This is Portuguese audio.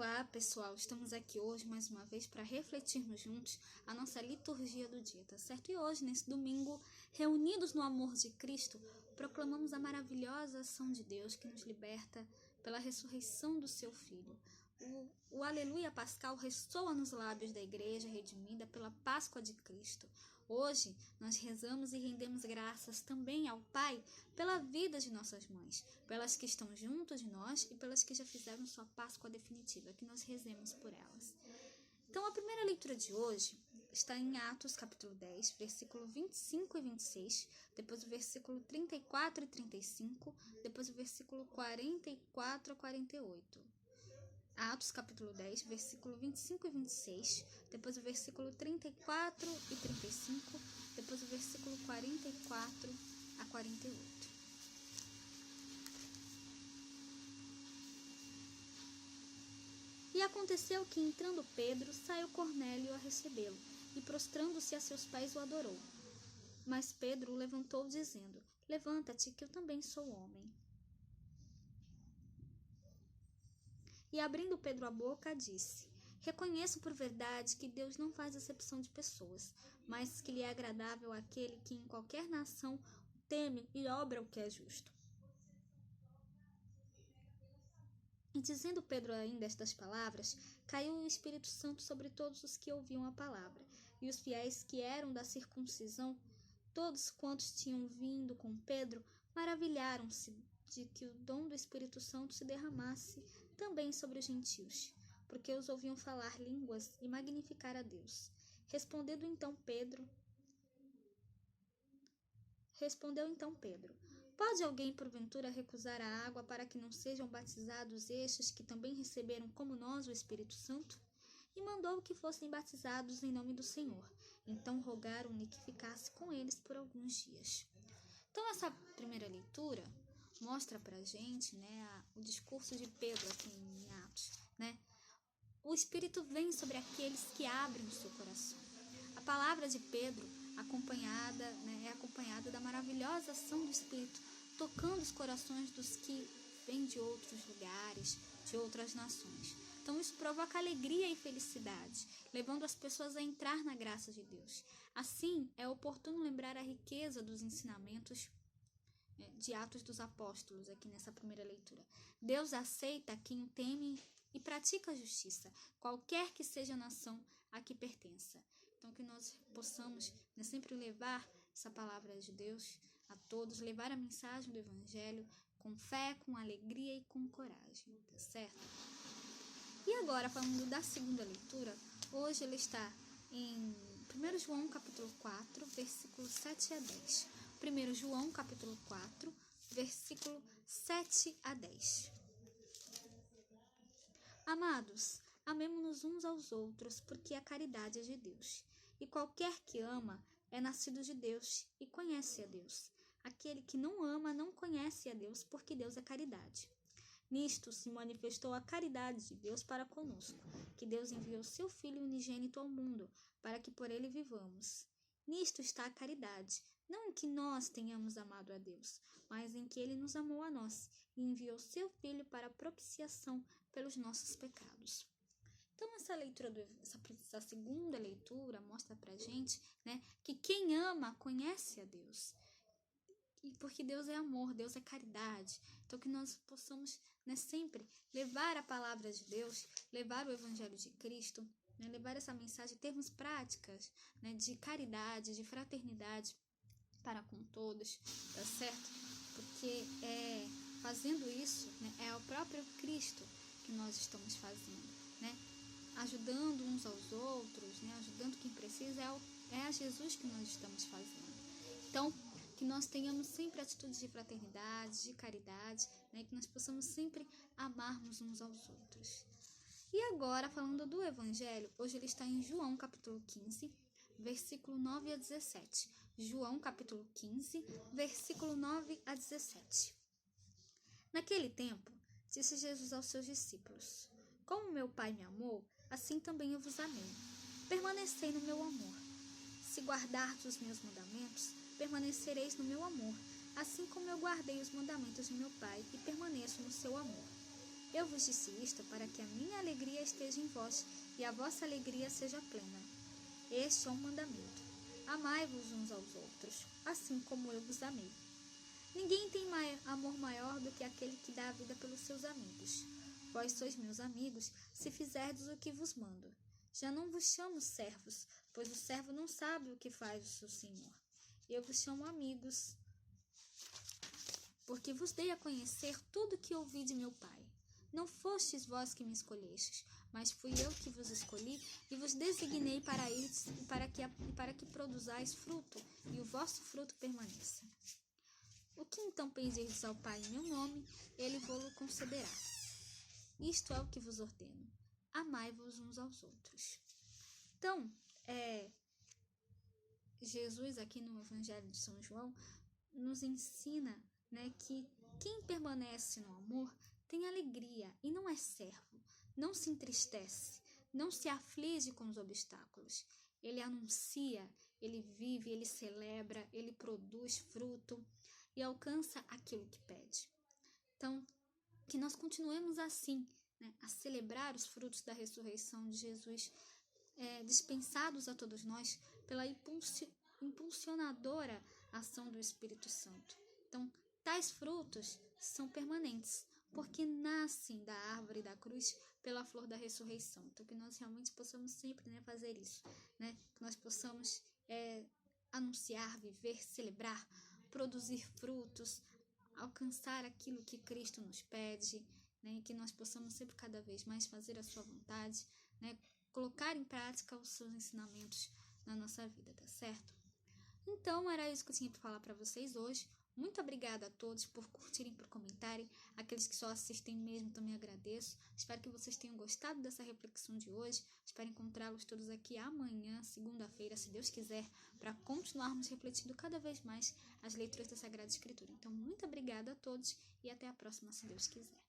Olá, pessoal! Estamos aqui hoje mais uma vez para refletirmos juntos a nossa liturgia do dia, tá certo? E hoje, nesse domingo, reunidos no amor de Cristo, proclamamos a maravilhosa ação de Deus que nos liberta pela ressurreição do seu Filho. O Aleluia Pascal ressoa nos lábios da Igreja redimida pela Páscoa de Cristo. Hoje, nós rezamos e rendemos graças também ao Pai pela vida de nossas mães, pelas que estão junto de nós e pelas que já fizeram sua Páscoa definitiva, que nós rezemos por elas. Então, a primeira leitura de hoje está em Atos, capítulo 10, versículo 25 e 26, depois o versículo 34 e 35, depois o versículo 44 a 48. Atos, capítulo 10, versículo 25 e 26, depois o versículo 34 e 35, depois o versículo 44 a 48. E aconteceu que, entrando Pedro, saiu Cornélio a recebê-lo, e prostrando-se a seus pés o adorou. Mas Pedro o levantou, dizendo: Levanta-te, que eu também sou homem. E abrindo Pedro a boca, disse: Reconheço por verdade que Deus não faz acepção de pessoas, mas que lhe é agradável aquele que em qualquer nação teme e obra o que é justo. E dizendo Pedro ainda estas palavras, caiu o Espírito Santo sobre todos os que ouviam a palavra. E os fiéis que eram da circuncisão, todos quantos tinham vindo com Pedro, maravilharam-se de que o dom do Espírito Santo se derramasse também sobre os gentios, porque os ouviam falar línguas e magnificar a Deus. Respondeu então Pedro: Pode alguém porventura recusar a água para que não sejam batizados estes que também receberam como nós o Espírito Santo? E mandou que fossem batizados em nome do Senhor. Então rogaram-lhe que ficasse com eles por alguns dias. Então essa primeira leitura mostra pra gente, o discurso de Pedro aqui em Atos, O Espírito vem sobre aqueles que abrem o seu coração. A palavra de Pedro é acompanhada da maravilhosa ação do Espírito, tocando os corações dos que vêm de outros lugares, de outras nações. Então isso provoca alegria e felicidade, levando as pessoas a entrar na graça de Deus. Assim, é oportuno lembrar a riqueza dos ensinamentos de Atos dos Apóstolos aqui nessa primeira leitura. Deus aceita quem teme e pratica a justiça, qualquer que seja a nação a que pertença. Então que nós possamos sempre levar essa palavra de Deus a todos, levar a mensagem do Evangelho com fé, com alegria e com coragem, tá certo? E agora, falando da segunda leitura, hoje ele está em 1 João capítulo 4, versículo 7 a 10. 1 João capítulo 4, versículo 7 a 10. Amados, amemo-nos uns aos outros, porque a caridade é de Deus. E qualquer que ama é nascido de Deus e conhece a Deus. Aquele que não ama não conhece a Deus, porque Deus é caridade. Nisto se manifestou a caridade de Deus para conosco, que Deus enviou seu Filho unigênito ao mundo, para que por ele vivamos. Nisto está a caridade, não em que nós tenhamos amado a Deus, mas em que ele nos amou a nós e enviou seu Filho para a propiciação pelos nossos pecados. Então, essa segunda leitura mostra pra gente, que quem ama conhece a Deus. E porque Deus é amor, Deus é caridade. Então que nós possamos sempre levar a palavra de Deus, levar o Evangelho de Cristo, levar essa mensagem, termos práticas de caridade, de fraternidade para com todos, tá certo? Porque fazendo isso, é o próprio Cristo que nós estamos fazendo, ajudando uns aos outros, ajudando quem precisa, é a Jesus que nós estamos fazendo. Então, que nós tenhamos sempre atitudes de fraternidade, de caridade, que nós possamos sempre amarmos uns aos outros. E agora, falando do Evangelho, hoje ele está em João capítulo 15, versículo 9 a 17. João capítulo 15, versículo 9 a 17. Naquele tempo, disse Jesus aos seus discípulos: Como meu Pai me amou, assim também eu vos amei. Permanecei no meu amor. Se guardardes os meus mandamentos, permanecereis no meu amor, assim como eu guardei os mandamentos de meu Pai e permaneço no seu amor. Eu vos disse isto para que a minha alegria esteja em vós e a vossa alegria seja plena. Este é um mandamento: amai-vos uns aos outros, assim como eu vos amei. Ninguém tem amor maior do que aquele que dá a vida pelos seus amigos. Vós sois meus amigos, se fizerdes o que vos mando. Já não vos chamo servos, pois o servo não sabe o que faz o seu senhor. Eu vos chamo amigos, porque vos dei a conhecer tudo o que ouvi de meu Pai. Não fostes vós que me escolhestes, mas fui eu que vos escolhi e vos designei para ir para que produzais fruto, e o vosso fruto permaneça. O que então pedirdes ao Pai em meu nome, ele vô-lo concederá. Isto é o que vos ordeno: amai-vos uns aos outros. Então, Jesus aqui no Evangelho de São João nos ensina, que quem permanece no amor tem alegria e não é servo, não se entristece, não se aflige com os obstáculos. Ele anuncia, ele vive, ele celebra, ele produz fruto e alcança aquilo que pede. Então, que nós continuemos assim, a celebrar os frutos da ressurreição de Jesus, dispensados a todos nós pela impulsionadora ação do Espírito Santo. Então, tais frutos são permanentes, porque nascem da árvore da cruz pela flor da ressurreição. Então, que nós realmente possamos sempre fazer isso, que nós possamos anunciar, viver, celebrar, produzir frutos, alcançar aquilo que Cristo nos pede, e que nós possamos sempre cada vez mais fazer a sua vontade, colocar em prática os seus ensinamentos na nossa vida, tá certo? Então, era isso que eu tinha para falar para vocês hoje. Muito obrigada a todos por curtirem, por comentarem. Aqueles que só assistem mesmo, também agradeço. Espero que vocês tenham gostado dessa reflexão de hoje. Espero encontrá-los todos aqui amanhã, segunda-feira, se Deus quiser, para continuarmos refletindo cada vez mais as leituras da Sagrada Escritura. Então, muito obrigada a todos e até a próxima, se Deus quiser.